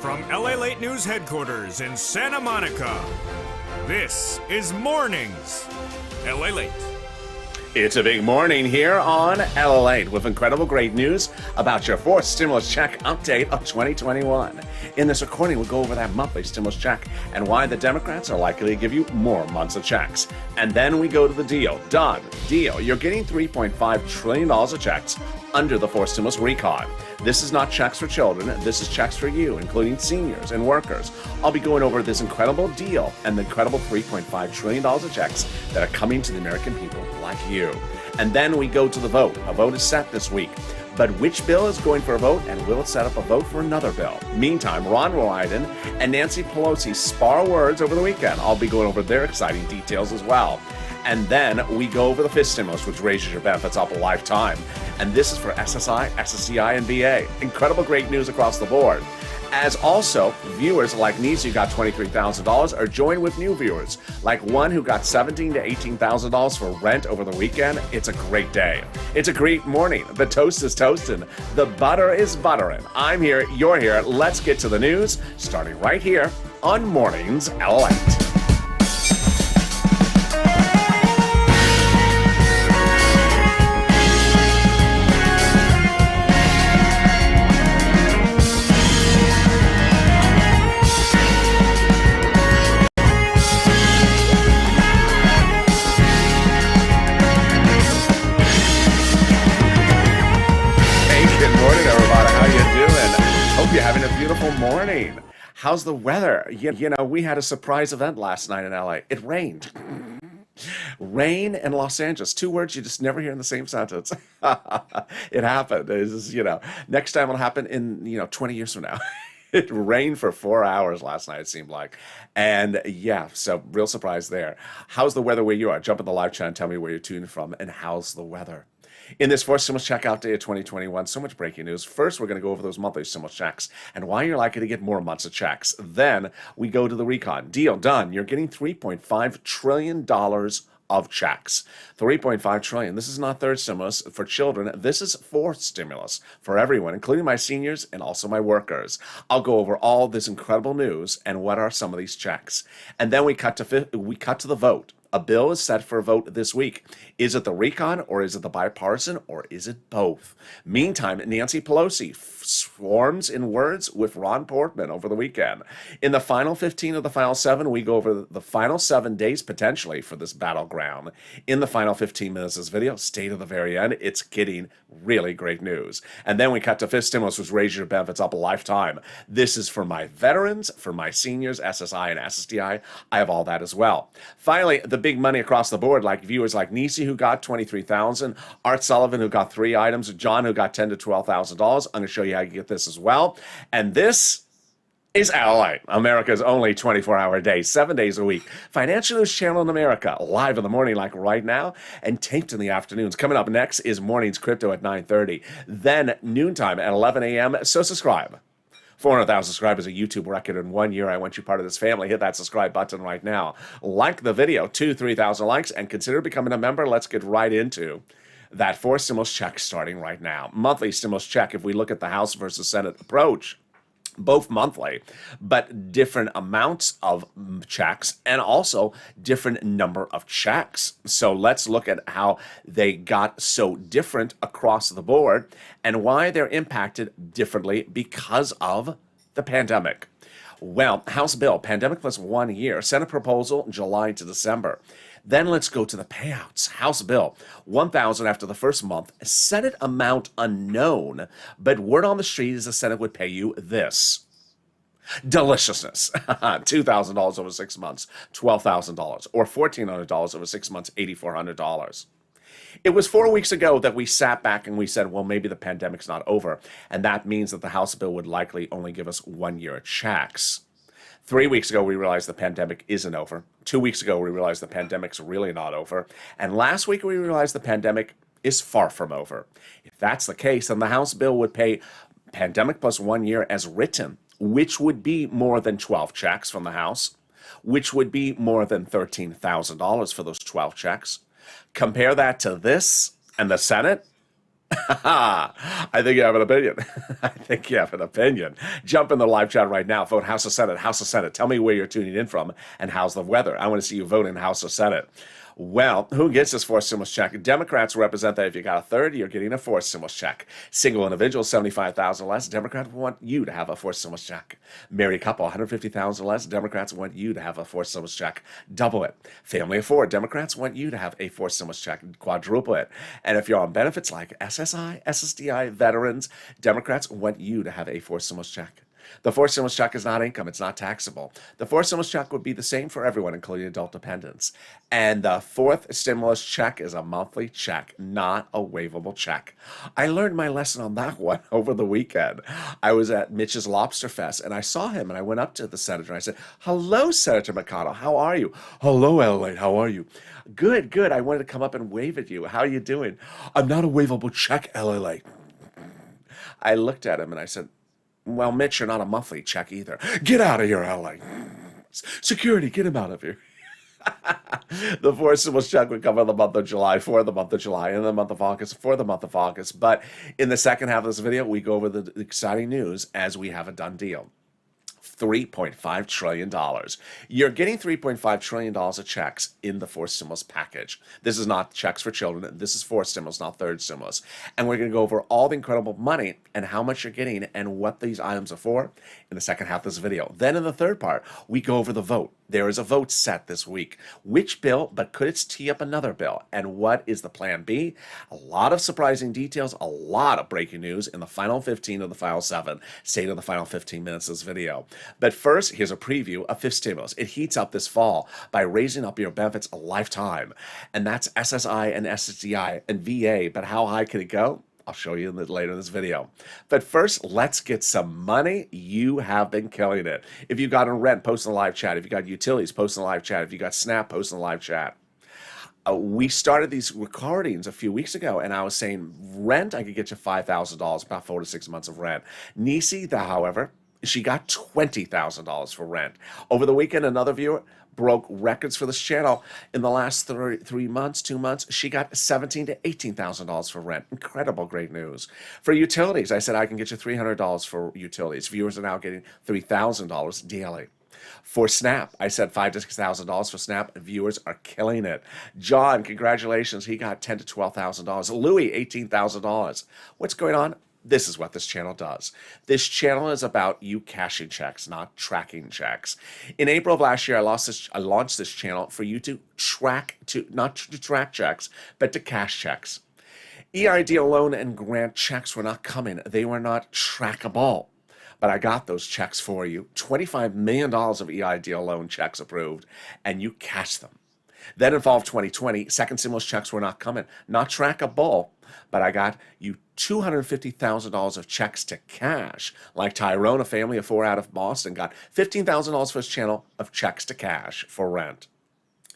From LALATE News headquarters in Santa Monica, this is Mornings LALATE. It's a big morning here on LALATE with incredible great news about your fourth stimulus check update of 2021. In this recording, we'll go over that monthly stimulus check and why the Democrats are likely to give you more months of checks. And then we go to the deal. Done. Deal. You're getting $3.5 trillion of checks under the fourth stimulus recon. This is not checks for children. This is checks for you, including seniors and workers. I'll be going over this incredible deal and the incredible $3.5 trillion of checks that are coming to the American people like you. And then we go to the vote. A vote is set this week. But which bill is going for a vote, and will it set up a vote for another bill? Meantime, Ron Wyden and Nancy Pelosi spar words over the weekend. I'll be going over their exciting details as well. And then we go over the fifth stimulus, which raises your benefits up a lifetime. And this is for SSI, SSDI, and VA. Incredible great news across the board. As also, viewers like Nisa who got $23,000 are joined with new viewers, like one who got $17,000 to $18,000 for rent over the weekend. It's a great day. It's a great morning. The toast is toasting. The butter is buttering. I'm here. You're here. Let's get to the news, starting right here on Mornings LALATE. You're having a beautiful morning. How's the weather? You know, we had a surprise event last night in LA. It rained. Rain and Los Angeles, two words you just never hear in the same sentence. It happened. It's, next time it'll happen in, 20 years from now. It rained for 4 hours last night, it seemed like. And yeah, so real surprise there. How's the weather where you are? Jump in the live chat and tell me where you're tuning from and how's the weather. In this fourth stimulus checkout day of 2021, so much breaking news. First, we're going to go over those monthly stimulus checks and why you're likely to get more months of checks. Then we go to the recon. Deal done. You're getting $3.5 trillion of checks. $3.5 trillion. This is not third stimulus for children. This is fourth stimulus for everyone, including my seniors and also my workers. I'll go over all this incredible news and what are some of these checks. And then we cut to the vote. A bill is set for a vote this week. Is it the recon, or is it the bipartisan, or is it both? Meantime, Nancy Pelosi swarms in words with Ron Portman over the weekend. In the final 15 of the final 7, we go over the final 7 days potentially for this battleground. In the final 15 minutes of this video, stay to the very end. It's getting really great news. And then we cut to fifth stimulus, which raises your benefits up a lifetime. This is for my veterans, for my seniors, SSI and SSDI. I have all that as well. Finally, the big money across the board, like viewers like Nisi who got $23,000, Art Sullivan who got 3 items, John who got $10,000 to $12,000. I'm going to show you how you get this as well. And this is LALATE, America's only 24-hour day, 7 days a week. Financial News Channel in America, live in the morning like right now, and taped in the afternoons. Coming up next is Mornings Crypto at 9:30, then noontime at 11 a.m. So subscribe. 400,000 subscribers, a YouTube record in 1 year. I want you part of this family. Hit that subscribe button right now. Like the video, 3,000 likes, and consider becoming a member. Let's get right into that fourth stimulus check starting right now. Monthly stimulus check, if we look at the House versus Senate approach, both monthly, but different amounts of checks and also different number of checks. So let's look at how they got so different across the board and why they're impacted differently because of the pandemic. Well, House bill, pandemic plus 1 year, Senate proposal, July to December. Then let's go to the payouts. House bill, $1,000 after the first month. Senate amount unknown, but word on the street is the Senate would pay you this. Deliciousness. $2,000 over 6 months, $12,000, or $1,400 over 6 months, $8,400. It was 4 weeks ago that we sat back and we said, well, maybe the pandemic's not over, and that means that the House bill would likely only give us 1 year of checks. 3 weeks ago, we realized the pandemic isn't over. 2 weeks ago, we realized the pandemic's really not over. And last week, we realized the pandemic is far from over. If that's the case, then the House bill would pay pandemic plus 1 year as written, which would be more than 12 checks from the House, which would be more than $13,000 for those 12 checks. Compare that to this and the Senate, I think you have an opinion. I think you have an opinion. Jump in the live chat right now. Vote House or Senate. House or Senate. Tell me where you're tuning in from and how's the weather. I want to see you vote in House or Senate. Well, who gets this forced stimulus check? Democrats represent that if you got a third, you're getting a forced stimulus check. Single individual, 75,000 less. Democrats want you to have a forced stimulus check. Married couple, 150,000 less. Democrats want you to have a forced stimulus check. Double it. Family of four. Democrats want you to have a forced stimulus check. Quadruple it. And if you're on benefits like SSI, SSDI, veterans, Democrats want you to have a forced stimulus check. The forced stimulus check is not income. It's not taxable. The forced stimulus check would be the same for everyone, including adult dependents. And the fourth stimulus check is a monthly check, not a waivable check. I learned my lesson on that one over the weekend. I was at Mitch's Lobster Fest, and I saw him, and I went up to the senator, and I said, "Hello, Senator McConnell. How are you?" "Hello, LALATE. How are you?" "Good, good. I wanted to come up and wave at you. How are you doing?" "I'm not a waivable check, LALATE." I looked at him, and I said, "Well, Mitch, you're not a monthly check either. Get out of here, LA. Security, get him out of here." The forced stimulus check would cover the month of July, for the month of July, and the month of August, for the month of August. But in the second half of this video, we go over the exciting news as we have a done deal. $3.5 trillion. You're getting $3.5 trillion of checks in the forced stimulus package. This is not checks for children. This is forced stimulus, not third stimulus. And we're going to go over all the incredible money and how much you're getting and what these items are for in the second half of this video. Then in the third part, we go over the vote. There is a vote set this week. Which bill, but could it tee up another bill? And what is the plan B? A lot of surprising details, a lot of breaking news in the final 15 of the final 7. Stay to the final 15 minutes of this video. But first, here's a preview of fifth stimulus. It heats up this fall by raising up your benefits a lifetime. And that's SSI and SSDI and VA. But how high can it go? I'll show you later in this video. But first, let's get some money. You have been killing it. If you got a rent, post in the live chat. If you got utilities, post in the live chat. If you got SNAP, post in the live chat. We started these recordings a few weeks ago, and I was saying rent, I could get you $5,000, about 4 to 6 months of rent. Nisi, however, she got $20,000 for rent. Over the weekend, another viewer broke records for this channel. In the last 2 months, she got $17,000 to $18,000 for rent. Incredible, great news. For utilities, I said I can get you $300 for utilities. Viewers are now getting $3,000 daily. For SNAP, I said $5,000 to $6,000 for SNAP. Viewers are killing it. John, congratulations. He got $10,000 to $12,000. Louis, $18,000. What's going on? This is what this channel does. This channel is about you cashing checks, not tracking checks. In April of last year, I launched this channel for you to not to track checks, but to cash checks. EID loan and grant checks were not coming. They were not trackable. But I got those checks for you. $25 million of EID loan checks approved, and you cashed them. Then in fall of 2020, second stimulus checks were not coming, not trackable, but I got you $250,000 of checks to cash. Like Tyrone, a family of 4 out of Boston, got $15,000 for his channel of checks to cash for rent.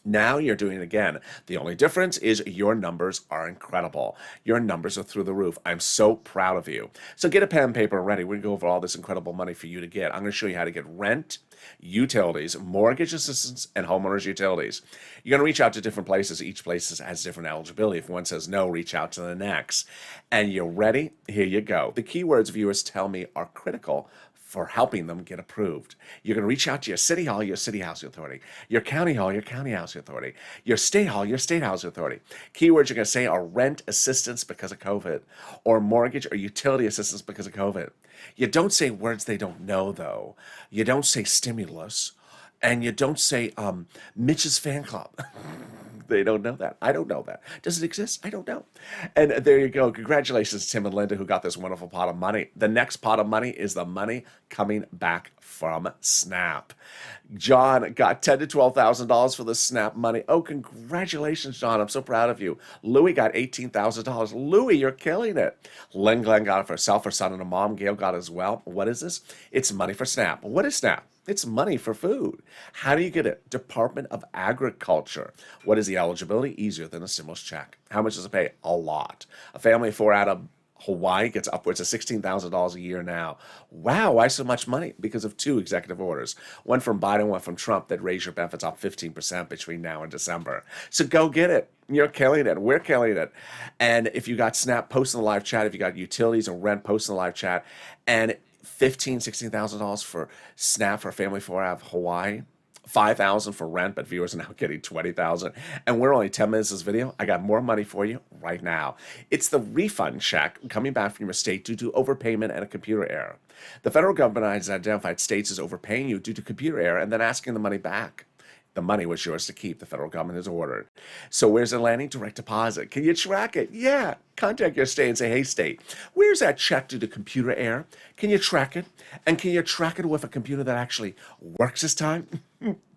Now you're doing it again. The only difference is your numbers are incredible. Your numbers are through the roof. I'm so proud of you. So get a pen and paper ready. We're going to go over all this incredible money for you to get. I'm going to show you how to get rent, utilities, mortgage assistance, and homeowners utilities. You're going to reach out to different places. Each place has different eligibility. If one says no, reach out to the next. And you're ready? Here you go. The keywords viewers tell me are critical for helping them get approved. You're going to reach out to your city hall, your city housing authority, your county hall, your county housing authority, your state hall, your state housing authority. Keywords you're going to say are rent assistance because of COVID, or mortgage or utility assistance because of COVID. You don't say words they don't know, though. You don't say stimulus, and you don't say Mitch's fan club. They don't know that. I don't know that. Does it exist? I don't know. And there you go. Congratulations, Tim and Linda, who got this wonderful pot of money. The next pot of money is the money coming back from SNAP. John got $10,000 to $12,000 for the SNAP money. Oh, congratulations, John. I'm so proud of you. Louis got $18,000. Louis, you're killing it. Glenn got it for herself, her son, and her mom. Gail got it as well. What is this? It's money for SNAP. What is SNAP? It's money for food. How do you get it? Department of Agriculture. What is the eligibility? Easier than a stimulus check. How much does it pay? A lot. A family of 4 out of Hawaii gets upwards of $16,000 a year now. Wow, why so much money? Because of two executive orders. One from Biden, one from Trump that raise your benefits up 15% between now and December. So go get it. You're killing it. We're killing it. And if you got Snap, post in the live chat. If you got utilities and rent, post in the live chat. And $16,000 for Snap for a family four out of Hawaii. 5,000 for rent, but viewers are now getting 20,000. And we're only 10 minutes this video. I got more money for you right now. It's the refund check coming back from your state due to overpayment and a computer error. The federal government has identified states as overpaying you due to computer error and then asking the money back. The money was yours to keep. The federal government has ordered. So where's it landing? Direct deposit. Can you track it? Yeah. Contact your state and say, hey, state, where's that check due to computer error? Can you track it? And can you track it with a computer that actually works this time?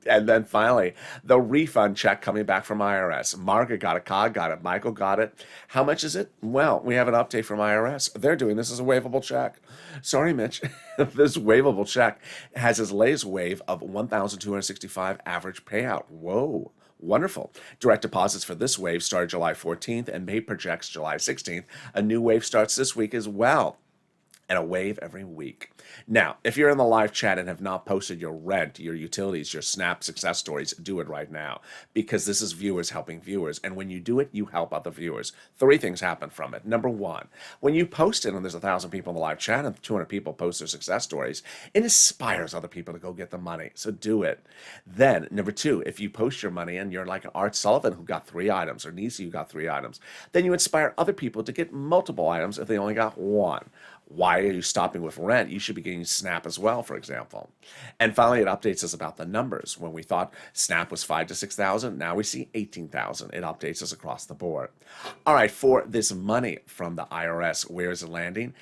And then finally, the refund check coming back from IRS. Margaret got it, Cog got it, Michael got it. How much is it? Well, we have an update from IRS. They're doing this as a waivable check. Sorry, Mitch. This waivable check has its latest waive of $1,265 average payout. Whoa. Wonderful. Direct deposits for this wave started July 14th and May projects July 16th. A new wave starts this week as well. And a wave every week. Now, if you're in the live chat and have not posted your rent, your utilities, your Snap success stories, do it right now. Because this is viewers helping viewers. And when you do it, you help other viewers. 3 things happen from it. Number 1, when you post it and there's 1,000 people in the live chat and 200 people post their success stories, it inspires other people to go get the money. So do it. Then, number 2, if you post your money and you're like Art Sullivan who got 3 items, or Nisi who got 3 items, then you inspire other people to get multiple items if they only got 1. Why are you stopping with rent? You should be getting Snap as well, for example. And finally, it updates us about the numbers. When we thought Snap was 5,000 to 6,000, now we see 18,000. It updates us across the board. All right, for this money from the IRS, where is it landing?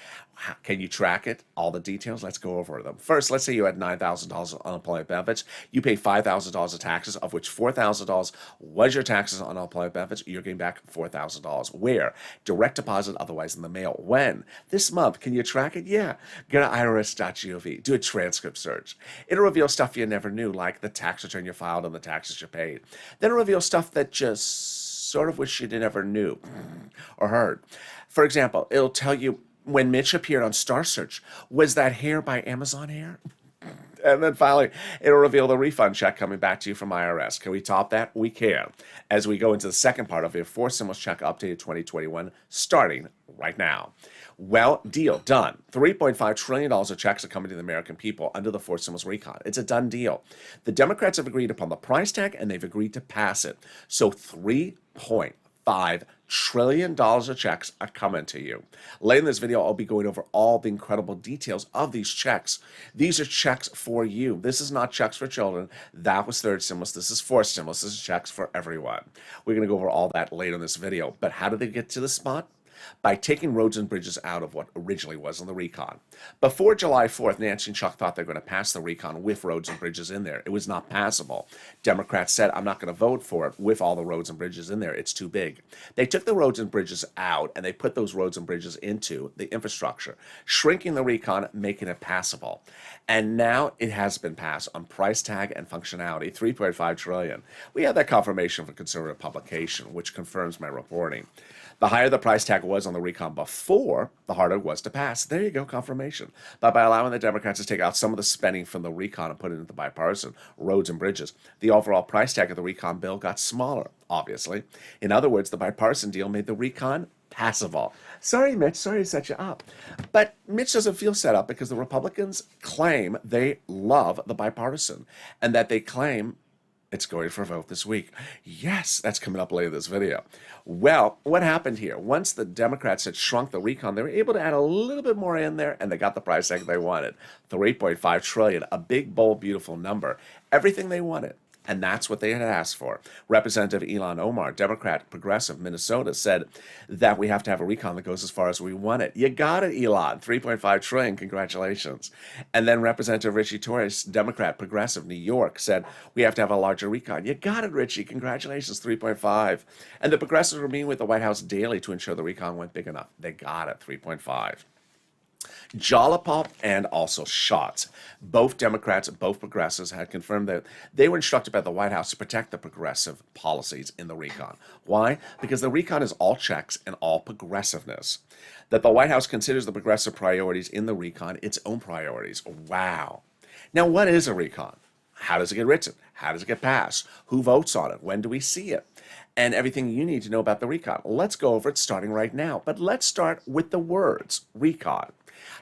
Can you track it? All the details, let's go over them. First, let's say you had $9,000 of unemployment benefits. You pay $5,000 of taxes, of which $4,000 was your taxes on unemployment benefits. You're getting back $4,000. Where? Direct deposit, otherwise in the mail. When? This month. Can you track it? Yeah. Go to irs.gov. Do a transcript search. It'll reveal stuff you never knew, like the tax return you filed and the taxes you paid. Then it'll reveal stuff that just sort of wish you never knew or heard. For example, it'll tell you when Mitch appeared on Star Search, was that hair by Amazon hair? And then finally, it'll reveal the refund check coming back to you from IRS. Can we top that? We can. As we go into the second part of your 4 stimulus check updated 2021, starting right now. Well, deal, done. $3.5 trillion of checks are coming to the American people under the 4 stimulus recon. It's a done deal. The Democrats have agreed upon the price tag, and they've agreed to pass it. So $3.5 trillion of checks are coming to you. Later in this video, I'll be going over all the incredible details of these checks. These are checks for you. This is not checks for children. That was 3rd stimulus. This is 4th stimulus. This is checks for everyone. We're going to go over all that later in this video. But how did they get to this spot? By taking roads and bridges out of what originally was on the recon. Before July 4th, Nancy and Chuck thought they were going to pass the recon with roads and bridges in there. It was not passable. Democrats said, I'm not going to vote for it with all the roads and bridges in there. It's too big. They took the roads and bridges out, and they put those roads and bridges into the infrastructure, shrinking the recon, making it passable. And now it has been passed on price tag and functionality, $3.5 trillion. We have that confirmation from conservative publication, which confirms my reporting. The higher the price tag was on the recon before, the harder it was to pass. There you go, confirmation. But by allowing the Democrats to take out some of the spending from the recon and put it into bipartisan roads and bridges, the overall price tag of the recon bill got smaller, obviously. In other words, the bipartisan deal made the recon passable. Sorry, Mitch, sorry to set you up. But Mitch doesn't feel set up because the Republicans claim they love the bipartisan and that they claim it's going for a vote this week. Yes, that's coming up later in this video. Well, what happened here? Once the Democrats had shrunk the recon, they were able to add a little bit more in there, and they got the price tag they wanted. $3.5 trillion, a big, bold, beautiful number. Everything they wanted. And that's what they had asked for. Representative Ilhan Omar, Democrat, progressive, Minnesota, said that we have to have a recon that goes as far as we want it. You got it, Elon. $3.5 trillion. Congratulations. And then Representative Richie Torres, Democrat, progressive, New York, said we have to have a larger recon. You got it, Richie. Congratulations. 3.5. And the progressives were meeting with the White House daily to ensure the recon went big enough. They got it. 3.5. Jollipop and also Schatz. Both Democrats, both progressives had confirmed that they were instructed by the White House to protect the progressive policies in the recon. Why? Because the recon is all checks and all progressiveness. That the White House considers the progressive priorities in the recon its own priorities. Wow. Now, what is a recon? How does it get written? How does it get passed? Who votes on it? When do we see it? And everything you need to know about the recon. Let's go over it starting right now. But let's start with the words recon.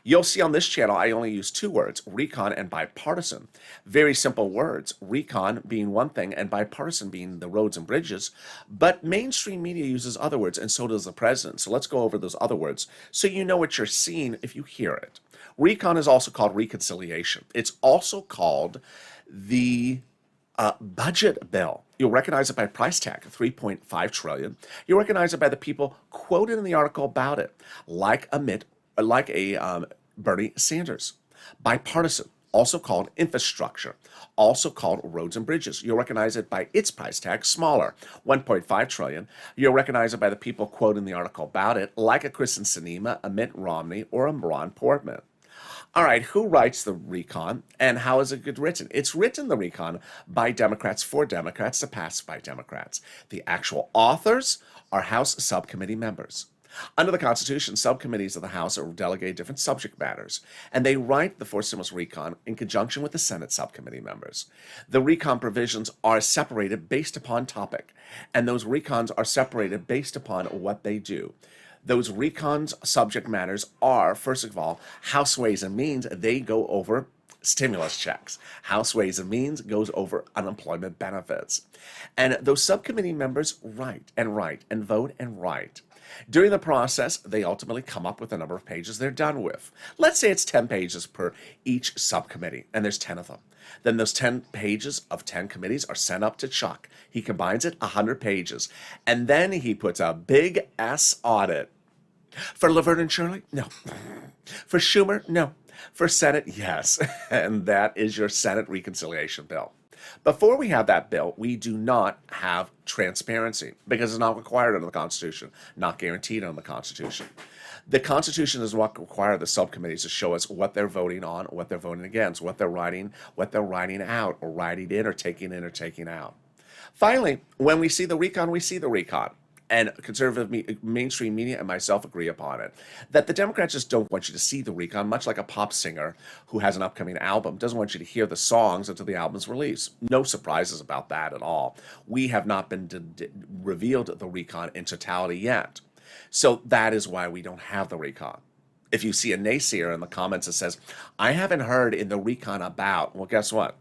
You'll see on this channel, I only use two words, recon and bipartisan. Very simple words, recon being one thing and bipartisan being the roads and bridges. But mainstream media uses other words, and so does the president. So let's go over those other words so you know what you're seeing if you hear it. Recon is also called reconciliation. It's also called the budget bill. You'll recognize it by price tag, 3.5 trillion. You'll recognize it by the people quoted in the article about it, like Bernie Sanders. Bipartisan, also called infrastructure, also called roads and bridges. You'll recognize it by its price tag, smaller, 1.5 trillion. You'll recognize it by the people quoted in the article about it, like a Kristen Sinema, a Mitt Romney, or a Ron Portman. All right, who writes the recon and how is it get written? It's written, the recon, by Democrats for Democrats to pass by Democrats. The actual authors are House subcommittee members. Under the Constitution, subcommittees of the House are delegated different subject matters, and they write the fourth stimulus recon in conjunction with the Senate subcommittee members. The recon provisions are separated based upon topic, and those recons are separated based upon what they do. Those recons subject matters are, first of all, House Ways and Means. They go over stimulus checks. House Ways and Means goes over unemployment benefits. And those subcommittee members write and vote and write. During the process, they ultimately come up with a number of pages they're done with. Let's say it's 10 pages per each subcommittee, and there's 10 of them. Then those 10 pages of 10 committees are sent up to Chuck. He combines it, 100 pages, and then he puts a big S on it. For Laverne and Shirley? No. For Schumer? No. For Senate? Yes. And that is your Senate reconciliation bill. Before we have that bill, we do not have transparency because it's not required under the Constitution, not guaranteed under the Constitution. The Constitution does not require the subcommittees to show us what they're voting on, what they're voting against, what they're writing out, or writing in, or taking out. Finally, when we see the recon, we see the recon. And conservative mainstream media and myself agree upon it, that the Democrats just don't want you to see the recon, much like a pop singer who has an upcoming album doesn't want you to hear the songs until the album's release. No surprises about that at all. We have not been revealed the recon in totality yet. So that is why we don't have the recon. If you see a naysayer in the comments that says, I haven't heard in the recon about, well, guess what?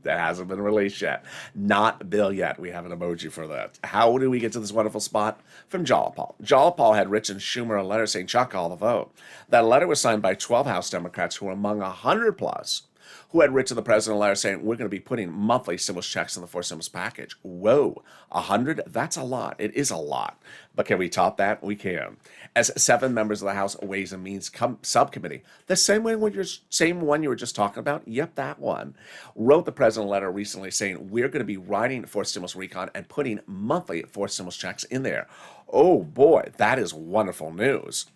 That hasn't been released yet. Not bill yet. We have an emoji for that. How did we get to this wonderful spot? From Jollipop. Jollipop had written Schumer a letter saying, Chuck, call the vote. That letter was signed by 12 House Democrats who were among 100 plus who had written the president a letter saying, we're going to be putting monthly stimulus checks in the fourth stimulus package. Whoa, 100? That's a lot. It is a lot. But can we top that? We can. As 7 members of the House Ways and Means subcommittee, the same one you were just talking about, yep, that one, wrote the president a letter recently saying, we're going to be writing fourth stimulus recon and putting monthly fourth stimulus checks in there. Oh boy, that is wonderful news.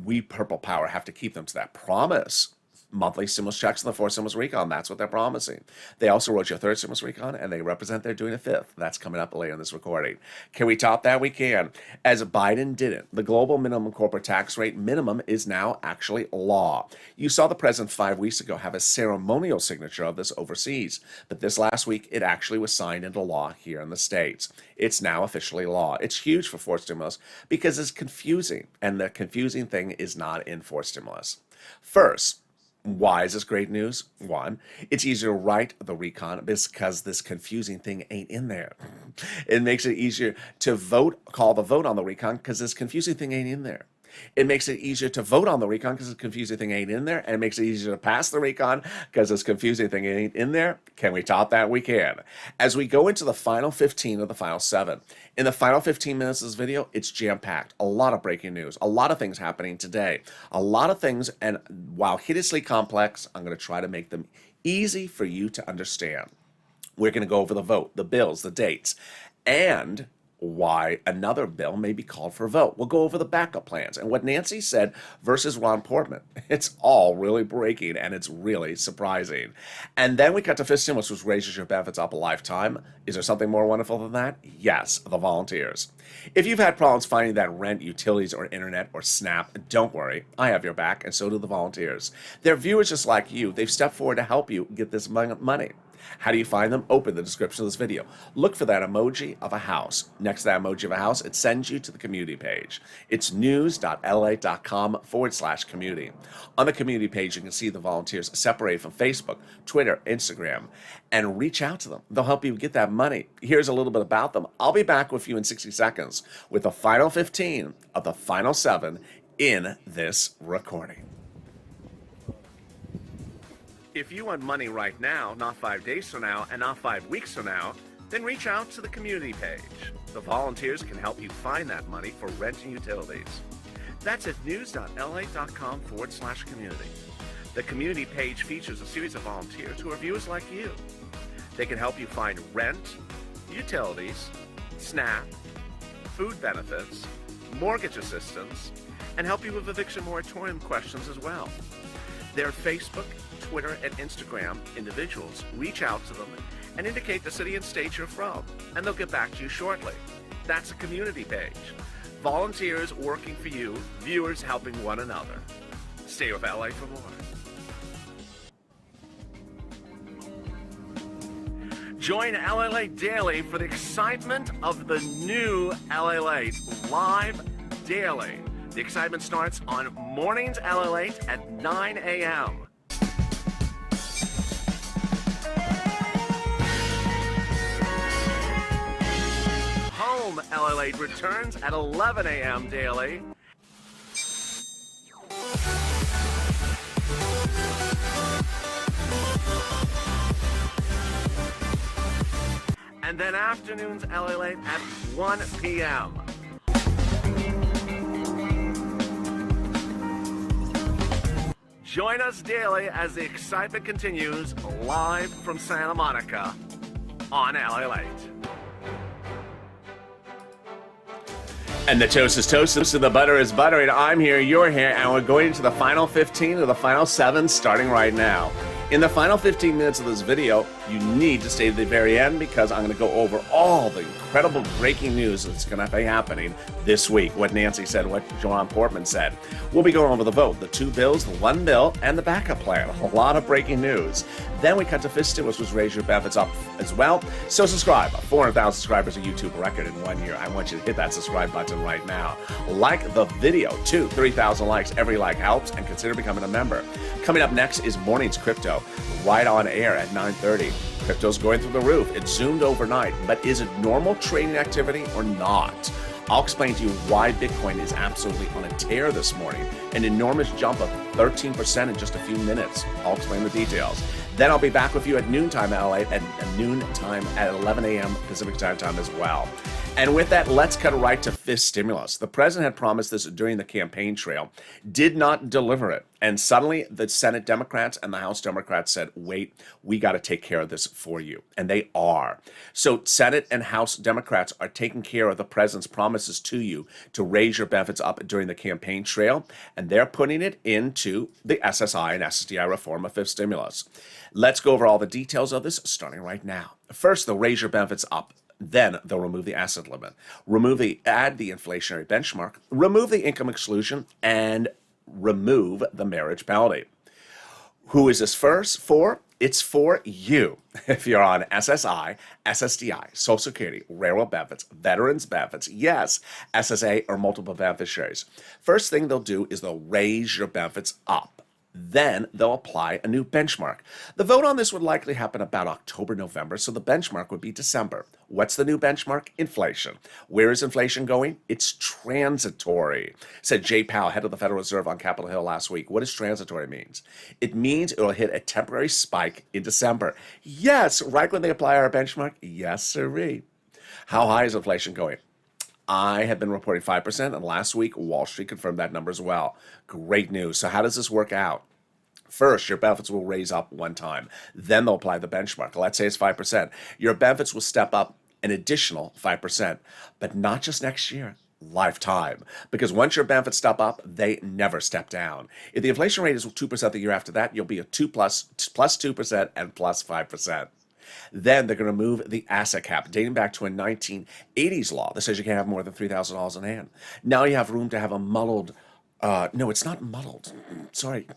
We Purple Power have to keep them to that promise. Monthly stimulus checks in the fourth stimulus recon. That's what they're promising. They also wrote your third stimulus recon, and they represent they're doing a fifth. That's coming up later in this recording. Can we top that? We can. As Biden didn't. The global minimum corporate tax rate minimum is now actually law. You saw the president 5 weeks ago have a ceremonial signature of this overseas, but this last week it actually was signed into law here in the States. It's now officially law. It's huge for fourth stimulus because it's confusing, and the confusing thing is not in fourth stimulus. First, why is this great news? One, it's easier to write the recon because this confusing thing ain't in there. It makes it easier to call the vote on the recon because this confusing thing ain't in there. It makes it easier to vote on the recon because the confusing thing ain't in there, and it makes it easier to pass the recon because this confusing thing ain't in there. Can we top that? We can. As we go into the final 15 of the final 7, in the final 15 minutes of this video, it's jam-packed. A lot of breaking news, a lot of things happening today, a lot of things, and while hideously complex, I'm going to try to make them easy for you to understand. We're going to go over the vote, the bills, the dates, and why another bill may be called for a vote. We'll go over the backup plans and what Nancy said versus Ron Portman. It's all really breaking and it's really surprising. And then we cut to fifth stimulus, which raises your benefits up a lifetime. Is there something more wonderful than that? Yes, the volunteers. If you've had problems finding that rent, utilities, or internet, or SNAP, don't worry. I have your back, and so do the volunteers. They're viewers just like you. They've stepped forward to help you get this money. How do you find them? Open the description of this video. Look for that emoji of a house. Next to that emoji of a house, it sends you to the community page. It's news.lalate.com/community. On the community page, you can see the volunteers separated from Facebook, Twitter, Instagram, and reach out to them. They'll help you get that money. Here's a little bit about them. I'll be back with you in 60 seconds with the final 15 of the final 7 in this recording. If you want money right now, not 5 days from now, and not 5 weeks from now, then reach out to the community page. The volunteers can help you find that money for rent and utilities. That's at news.lalate.com/community. The community page features a series of volunteers who are viewers like you. They can help you find rent, utilities, SNAP, food benefits, mortgage assistance, and help you with eviction moratorium questions as well. Their Facebook, Twitter, and Instagram individuals reach out to them and indicate the city and state you're from, and they'll get back to you shortly. That's a community page. Volunteers working for you, viewers helping one another. Stay with LA for more. Join LALATE Daily for the excitement of the new LALATE live daily. The excitement starts on Mornings LALATE at 9 a.m. Home LALATE returns at 11 a.m. daily. And then afternoons LALATE at 1 p.m. Join us daily as the excitement continues live from Santa Monica on LALATE. And the toast is toasted, and the butter is buttered. I'm here, you're here, and we're going into the final 15 of the final 7 starting right now. In the final 15 minutes of this video, you need to stay to the very end because I'm going to go over all the incredible breaking news that's going to be happening this week. What Nancy said, what Ron Portman said. We'll be going over the vote, the 2 bills, the 1 bill, and the backup plan. A lot of breaking news. Then we cut to fifth stimulus, which raise your benefits up as well. So subscribe. 400,000 subscribers, a YouTube record in 1 year. I want you to hit that subscribe button right now. Like the video, too. 3,000 likes. Every like helps, and consider becoming a member. Coming up next is Mornings Crypto, right on air at 9:30. Crypto's going through the roof. It zoomed overnight, but is it normal trading activity or not? I'll explain to you why Bitcoin is absolutely on a tear this morning. An enormous jump of 13% in just a few minutes. I'll explain the details. Then I'll be back with you at noontime LA and noontime at 11 a.m. Pacific Standard Time as well. And with that, let's cut right to fifth stimulus. The president had promised this during the campaign trail, did not deliver it. And suddenly the Senate Democrats and the House Democrats said, wait, we got to take care of this for you. And they are. So Senate and House Democrats are taking care of the president's promises to you to raise your benefits up during the campaign trail. And they're putting it into the SSI and SSDI reform of fifth stimulus. Let's go over all the details of this starting right now. First, they'll raise your benefits up. Then they'll remove the asset limit, add the inflationary benchmark, remove the income exclusion, and remove the marriage penalty. Who is this first for? It's for you. If you're on SSI, SSDI, Social Security, railroad benefits, veterans benefits, yes, SSA, or multiple beneficiaries. First thing they'll do is they'll raise your benefits up. Then they'll apply a new benchmark. The vote on this would likely happen about October, November, so the benchmark would be December. What's the new benchmark? Inflation. Where is inflation going? It's transitory, said Jay Powell, head of the Federal Reserve on Capitol Hill last week. What does transitory means? It means it will hit a temporary spike in December. Yes, right when they apply our benchmark? Yes, sirree. How high is inflation going? I have been reporting 5%, and last week, Wall Street confirmed that number as well. Great news. So how does this work out? First, your benefits will raise up one time. Then they'll apply the benchmark. Let's say it's 5%. Your benefits will step up an additional 5%, but not just next year, lifetime. Because once your benefits step up, they never step down. If the inflation rate is 2% the year after that, you'll be a 2 plus 2% and plus 5%. Then they're going to move the asset cap, dating back to a 1980s law that says you can't have more than $3,000 in hand. Now you have room to have a muddled, no, it's not muddled. Sorry.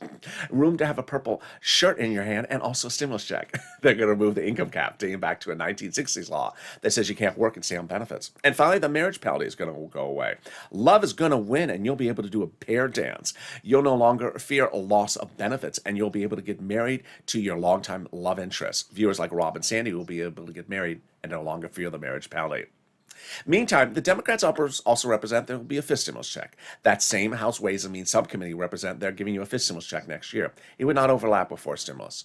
Room to have a purple shirt in your hand and also a stimulus check. They're going to move the income cap, dating back to a 1960s law that says you can't work and stay on benefits. And finally, the marriage penalty is going to go away. Love is going to win, and you'll be able to do a pair dance. You'll no longer fear a loss of benefits, and you'll be able to get married to your longtime love interest. Viewers like Rob and Sandy will be able to get married and no longer fear the marriage penalty. Meantime, the Democrats also represent there will be a fifth stimulus check. That same House Ways and Means Subcommittee represent they're giving you a fifth stimulus check next year. It would not overlap with fourth stimulus.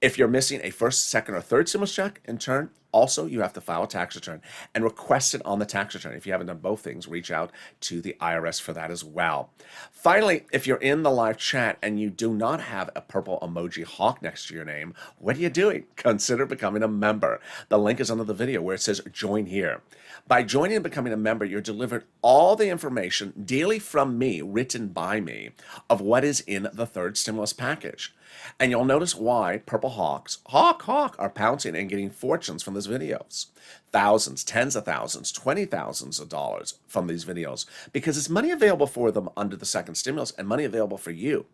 If you're missing a first, second, or third stimulus check, in turn, also you have to file a tax return and request it on the tax return. If you haven't done both things, reach out to the IRS for that as well. Finally, if you're in the live chat and you do not have a purple emoji hawk next to your name, what are you doing? Consider becoming a member. The link is under the video where it says join here. By joining and becoming a member, you're delivered all the information daily from me, written by me, of what is in the third stimulus package. And you'll notice why Purple Hawks, are pouncing and getting fortunes from these videos. Thousands, tens of thousands, $20,000s of dollars from these videos. Because it's money available for them under the second stimulus and money available for you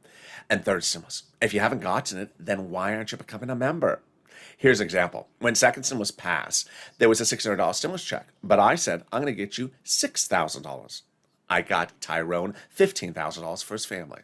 and third stimulus. If you haven't gotten it, then why aren't you becoming a member? Here's an example. When second stimulus passed, there was a $600 stimulus check. But I said, I'm going to get you $6,000. I got Tyrone $15,000 for his family.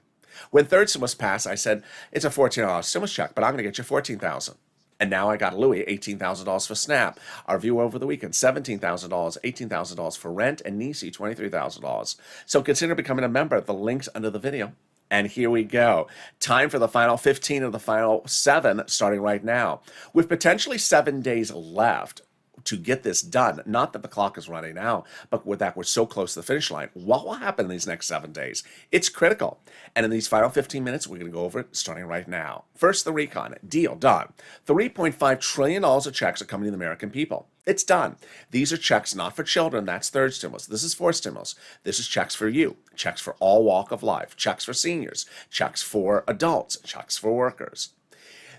When third stimulus passed, I said, it's a $14 stimulus check, but I'm going to get you $14,000. And now I got Louis $18,000 for SNAP. Our viewer over the weekend, $17,000, $18,000 for rent, and Nisi $23,000. So consider becoming a member. The link's under the video. And here we go. Time for the final 15 of the final 7 starting right now. With potentially 7 days left to get this done, not that the clock is running out, but with that we're so close to the finish line, what will happen in these next 7 days? It's critical. And in these final 15 minutes, we're going to go over it starting right now. First, the recon. Deal done. $3.5 trillion of checks are coming to the American people. It's done. These are checks not for children. That's third stimulus. This is fourth stimulus. This is checks for you. Checks for all walk of life. Checks for seniors. Checks for adults. Checks for workers.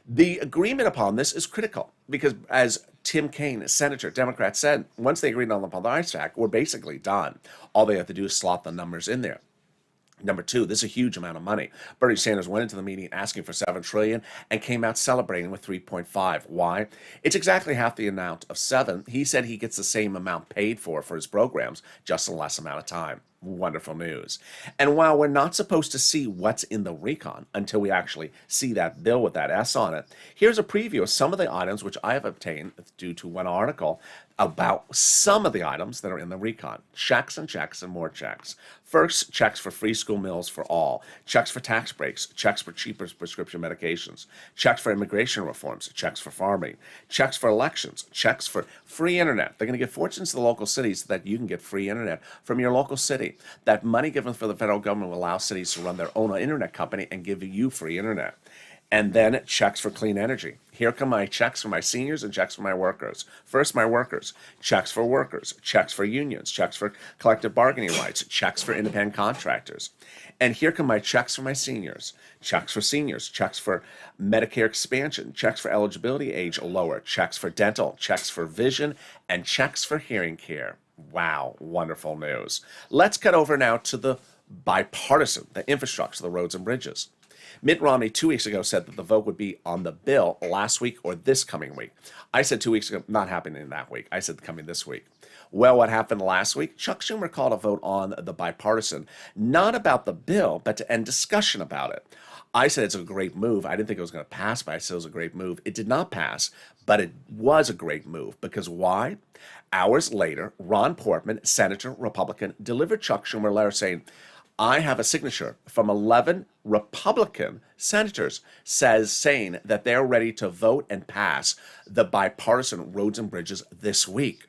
The agreement upon this is critical because, as Tim Kaine, Senator, Democrat, said, once they agreed on the Police Act, we're basically done. All they have to do is slot the numbers in there. Number 2, this is a huge amount of money. Bernie Sanders went into the meeting asking for $7 trillion and came out celebrating with 3.5. Why? It's exactly half the amount of 7. He said he gets the same amount paid for his programs, just in less amount of time. Wonderful news. And while we're not supposed to see what's in the recon until we actually see that bill with that S on it, here's a preview of some of the items which I have obtained due to one article about some of the items that are in the recon. Checks and more checks. First, checks for free school meals for all. Checks for tax breaks. Checks for cheaper prescription medications. Checks for immigration reforms. Checks for farming. Checks for elections. Checks for free internet. They're going to give fortunes to the local cities so that you can get free internet from your local city. That money given for the federal government will allow cities to run their own internet company and give you free internet. And then checks for clean energy. Here come my checks for my seniors and checks for my workers. First, my workers. Checks for workers. Checks for unions. Checks for collective bargaining rights. Checks for independent contractors. And here come my checks for my seniors. Checks for seniors. Checks for Medicare expansion. Checks for eligibility age lower. Checks for dental. Checks for vision. And checks for hearing care. Wow, wonderful news. Let's cut over now to the bipartisan, the infrastructure, the roads and bridges. Mitt Romney 2 weeks ago said that the vote would be on the bill last week or this coming week. I said 2 weeks ago, not happening that week. I said coming this week. Well, what happened last week? Chuck Schumer called a vote on the bipartisan, not about the bill, but to end discussion about it. I said it's a great move. I didn't think it was going to pass, but I said it was a great move. It did not pass, but it was a great move. Because why? Hours later, Ron Portman, Senator, Republican, delivered Chuck Schumer a letter saying, I have a signature from 11 Republican senators saying that they're ready to vote and pass the bipartisan roads and bridges this week.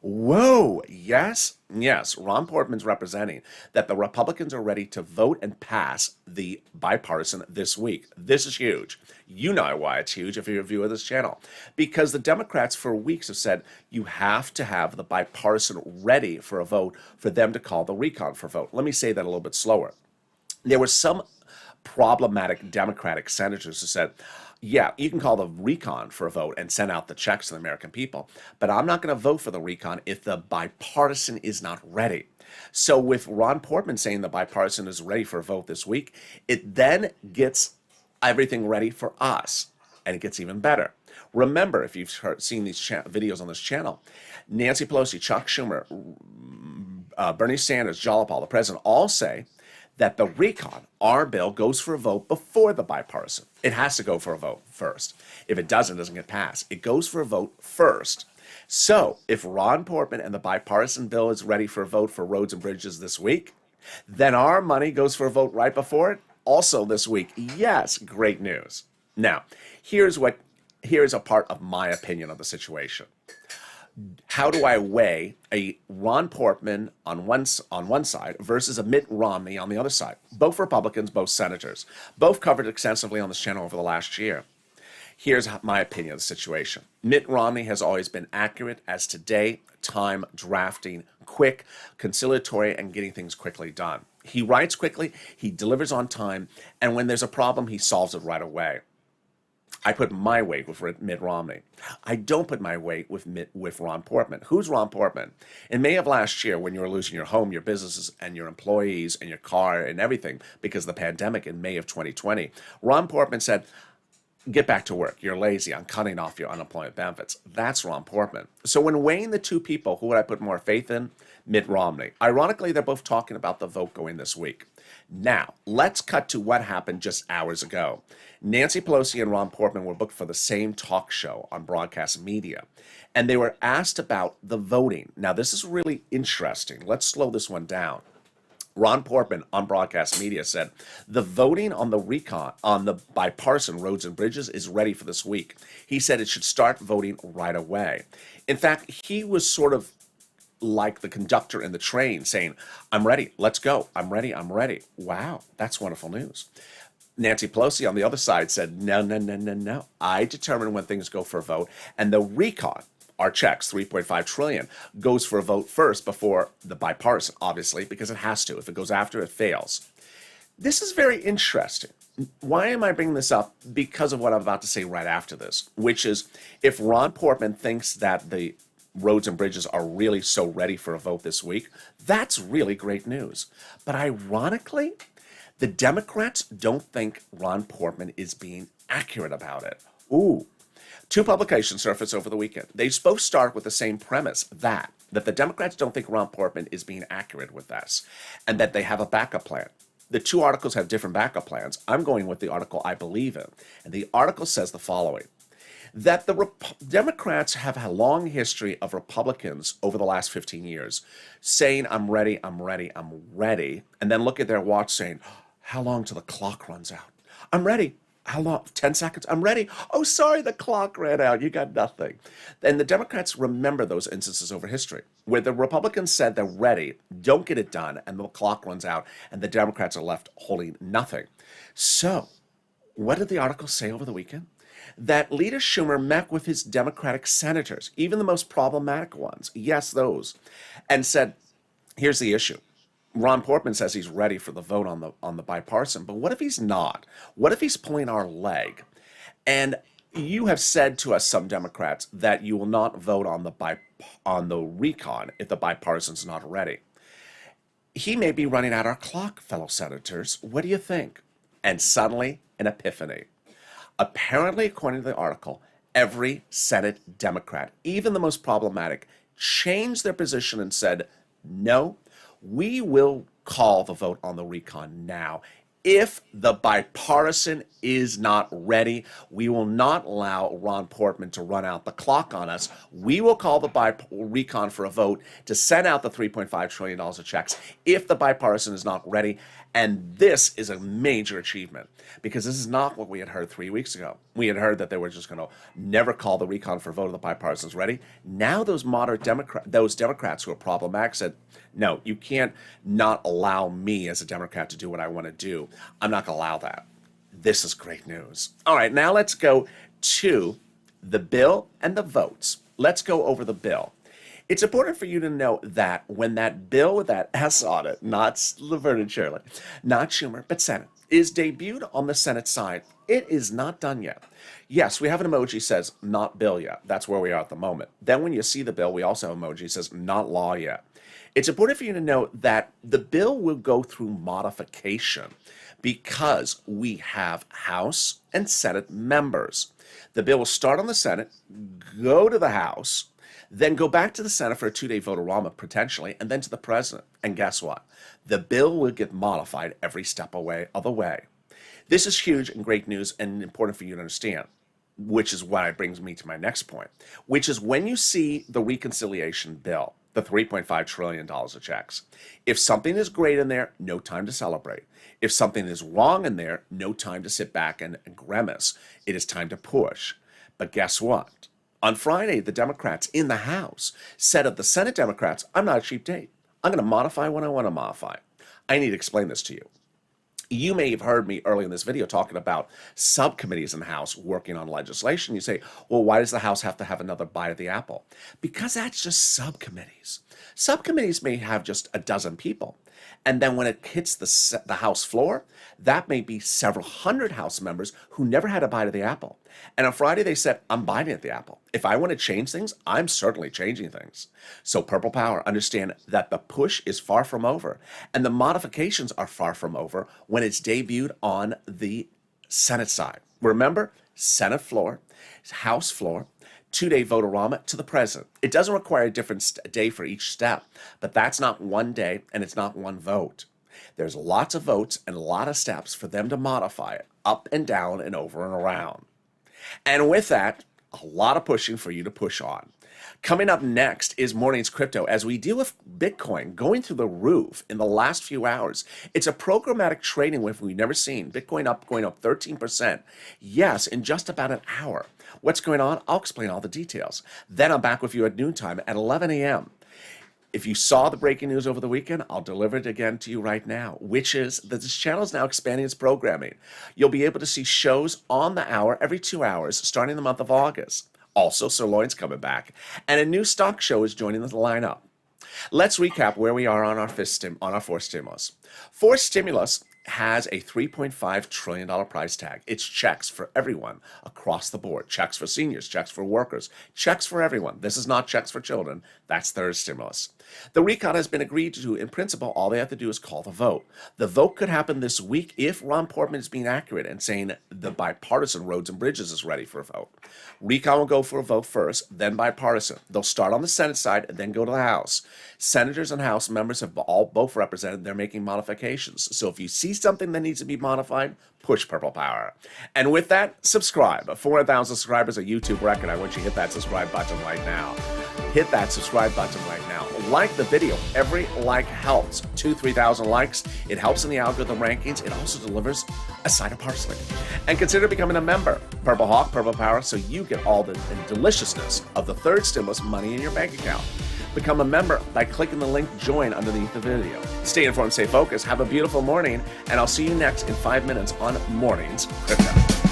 Whoa, yes, yes. Ron Portman's representing that the Republicans are ready to vote and pass the bipartisan this week. This is huge. You know why it's huge if you're a viewer of this channel. Because the Democrats for weeks have said you have to have the bipartisan ready for a vote for them to call the recon for vote. Let me say that a little bit slower. There were some problematic Democratic senators who said, yeah, you can call the recon for a vote and send out the checks to the American people, but I'm not going to vote for the recon if the bipartisan is not ready. So with Ron Portman saying the bipartisan is ready for a vote this week, it then gets everything ready for us, and it gets even better. Remember, if you've seen these videos on this channel, Nancy Pelosi, Chuck Schumer, Bernie Sanders, Jalopal, the president, all say that the recon, our bill, goes for a vote before the bipartisan. It has to go for a vote first. If it doesn't get passed. It goes for a vote first. So if Ron Portman and the bipartisan bill is ready for a vote for roads and bridges this week, then our money goes for a vote right before it, also this week. Yes, great news. Now, here's a part of my opinion of the situation. How do I weigh a Ron Portman on one side versus a Mitt Romney on the other side? Both Republicans, both senators, both covered extensively on this channel over the last year. Here's my opinion of the situation. Mitt Romney has always been accurate as to date, time, drafting, quick, conciliatory, and getting things quickly done. He writes quickly, he delivers on time, and when there's a problem, he solves it right away. I put my weight with Mitt Romney. I don't put my weight with Ron Portman. Who's Ron Portman? In May of last year, when you were losing your home, your businesses, and your employees, and your car, and everything because of the pandemic in May of 2020, Ron Portman said, get back to work. You're lazy. I'm cutting off your unemployment benefits. That's Ron Portman. So when weighing the two people, who would I put more faith in? Mitt Romney. Ironically, they're both talking about the vote going this week. Now, let's cut to what happened just hours ago. Nancy Pelosi and Ron Portman were booked for the same talk show on broadcast media, and they were asked about the voting. Now, this is really interesting. Let's slow this one down. Ron Portman on broadcast media said, the voting on the recon, on the bipartisan roads and bridges is ready for this week. He said it should start voting right away. In fact, he was sort of like the conductor in the train saying, I'm ready, let's go, I'm ready, I'm ready. Wow, that's wonderful news. Nancy Pelosi on the other side said, no, no, no, no, no. I determine when things go for a vote, and the recon, our checks, $3.5 trillion, goes for a vote first before the bipartisan, obviously, because it has to. If it goes after, it fails. This is very interesting. Why am I bringing this up? Because of what I'm about to say right after this, which is if Ron Portman thinks that the roads and bridges are really so ready for a vote this week, that's really great news. But ironically, the Democrats don't think Ron Portman is being accurate about it. Ooh. Two publications surfaced over the weekend. They both start with the same premise, that the Democrats don't think Ron Portman is being accurate with this, and that they have a backup plan. The two articles have different backup plans. I'm going with the article I believe in, and the article says the following, that the Democrats have a long history of Republicans over the last 15 years saying, I'm ready, I'm ready, I'm ready, and then look at their watch saying, how long till the clock runs out? I'm ready. How long? 10 seconds? I'm ready. Oh, sorry, the clock ran out. You got nothing. And the Democrats remember those instances over history where the Republicans said they're ready, don't get it done, and the clock runs out, and the Democrats are left holding nothing. So, what did the article say over the weekend? That Leader Schumer met with his Democratic senators, even the most problematic ones, yes, those, and said, here's the issue. Ron Portman says he's ready for the vote on the bipartisan, but what if he's not? What if he's pulling our leg? And you have said to us, some Democrats, that you will not vote on the recon if the bipartisan's not ready. He may be running out our clock, fellow senators. What do you think? And suddenly, an epiphany. Apparently, according to the article, every Senate Democrat, even the most problematic, changed their position and said, no, we will call the vote on the recon now If the bipartisan is not ready, we will not allow Ron Portman to run out the clock on us. We will call the recon for a vote to send out the $3.5 trillion of checks if the bipartisan is not ready. And this is a major achievement because this is not what we had heard 3 weeks ago. We had heard that they were just going to never call the recon for a vote if the bipartisan's ready. Now those Democrats who are problematic said, no, you can't not allow me as a Democrat to do what I want to do. I'm not going to allow that. This is great news. All right, now let's go to the bill and the votes. Let's go over the bill. It's important for you to know that when that bill with that S on it, not Laverne and Shirley, not Schumer, but Senate, is debuted on the Senate side, it is not done yet. Yes, we have an emoji says not bill yet. That's where we are at the moment. Then when you see the bill, we also have an emoji says not law yet. It's important for you to know that the bill will go through modification because we have House and Senate members. The bill will start on the Senate, go to the House, then go back to the Senate for a 2-day vote-a-rama potentially, and then to the president. And guess what? The bill will get modified every step of the way. This is huge and great news and important for you to understand, which is what brings me to my next point, which is when you see the reconciliation bill, the $3.5 trillion of checks, if something is great in there, no time to celebrate. If something is wrong in there, no time to sit back and grimace. It is time to push. But guess what? On Friday, the Democrats in the House said of the Senate Democrats, I'm not a cheap date. I'm going to modify when I want to modify. I need to explain this to you. You may have heard me earlier in this video talking about subcommittees in the House working on legislation. You say, well, why does the House have to have another bite of the apple? Because that's just subcommittees. Subcommittees may have just a dozen people. And then when it hits the House floor, that may be several hundred House members who never had a bite of the apple. And on Friday, they said, I'm biting at the apple. If I want to change things, I'm certainly changing things. So Purple Power, understand that the push is far from over. And the modifications are far from over when it's debuted on the Senate side. Remember, Senate floor, House floor, 2-day vote-a-rama to the president. It doesn't require a different day for each step, but that's not one day and it's not one vote. There's lots of votes and a lot of steps for them to modify it up and down and over and around. And with that, a lot of pushing for you to push on. Coming up next is Morning's Crypto as we deal with Bitcoin going through the roof in the last few hours. It's a programmatic trading wave we've never seen. Bitcoin going up 13%. Yes, in just about an hour. What's going on? I'll explain all the details. Then I'm back with you at noontime at 11 a.m. If you saw the breaking news over the weekend, I'll deliver it again to you right now, which is that this channel is now expanding its programming. You'll be able to see shows on the hour every 2 hours starting the month of August. Also, Sirloin's coming back, and a new stock show is joining the lineup. Let's recap where we are on our fourth stimulus. Fourth stimulus has a $3.5 trillion price tag. It's checks for everyone across the board. Checks for seniors, checks for workers, checks for everyone. This is not checks for children. That's third stimulus. The recon has been agreed to. In principle, all they have to do is call the vote. The vote could happen this week if Ron Portman is being accurate and saying the bipartisan roads and bridges is ready for a vote. Recon will go for a vote first, then bipartisan. They'll start on the Senate side and then go to the House. Senators and House members have both represented. They're making modifications. So if you see something that needs to be modified, push Purple Power. And with that, subscribe. 400,000 subscribers, a YouTube record. I want you to hit that subscribe button right now. Hit that subscribe button right now. Like the video. Every like helps. 2,000-3,000 likes. It helps in the algorithm rankings. It also delivers a side of parsley. And consider becoming a member. Purple Hawk, Purple Power, so you get all the deliciousness of the third stimulus money in your bank account. Become a member by clicking the link Join underneath the video. Stay informed, stay focused, have a beautiful morning, and I'll see you next in 5 minutes on Morning's Crypto.